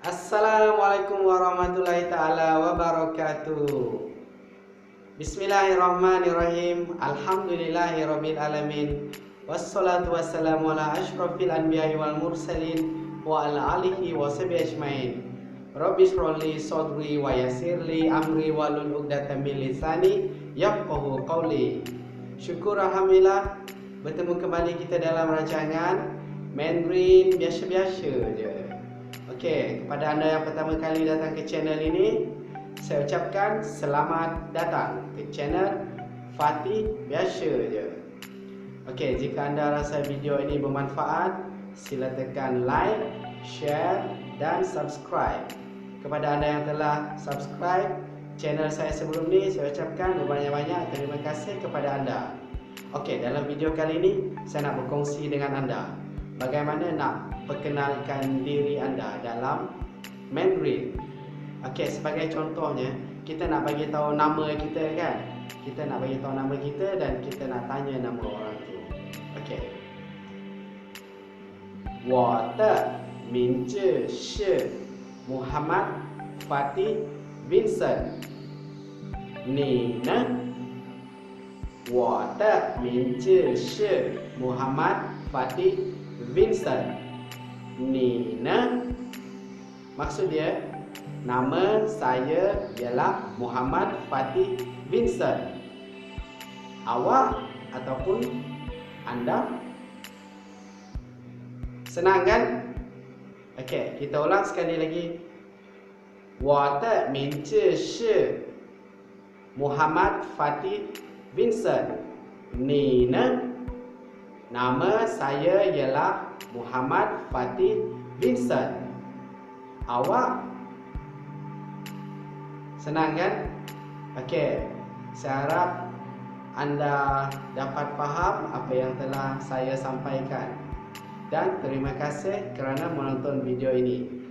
Assalamualaikum warahmatullahi ta'ala wabarakatuh. Bismillahirrahmanirrahim. Alhamdulillahirabbil alamin. Wassalatu wassalamu ala asyrafil anbiya'i wal mursalin wa ala alihi wa sahbihi ajmain. Rabbi shrahli sadri wa yassirli amri wahlul 'uqdatam min lisani yafqahu qawli. Syukur alhamdulillah bertemu kembali kita dalam rancangan Mandarin biasa-biasa je. Okey, kepada anda yang pertama kali datang ke channel ini, saya ucapkan selamat datang ke channel Fatih Biasa je. Okey, jika anda rasa video ini bermanfaat, sila tekan like, share dan subscribe. Kepada anda yang telah subscribe channel saya sebelum ni, saya ucapkan berbanyak-banyak terima kasih kepada anda. Okey, dalam video kali ini saya nak berkongsi dengan anda bagaimana nak perkenalkan diri anda dalam Mandarin. Okey, sebagai contohnya, kita nak bagi tahu nama kita kan? Kita nak bagi tahu nama kita dan kita nak tanya nama orang tu. Okey. 我的名字是 Muhammad Fatih Vincent. 你呢？我的名字是 Muhammad Fatih Vincent. Ni ne? Maksud dia, nama saya ialah Muhammad Fatih Vincent. Awak ataupun anda? Senang kan? Okey, kita ulang sekali lagi. 我的名字是 Muhammad Fatih Vincent. Ni ne? Nama saya ialah Muhammad Fatih Vincent. Awak? Senang kan? Okey, saya harap anda dapat faham apa yang telah saya sampaikan. Dan terima kasih kerana menonton video ini.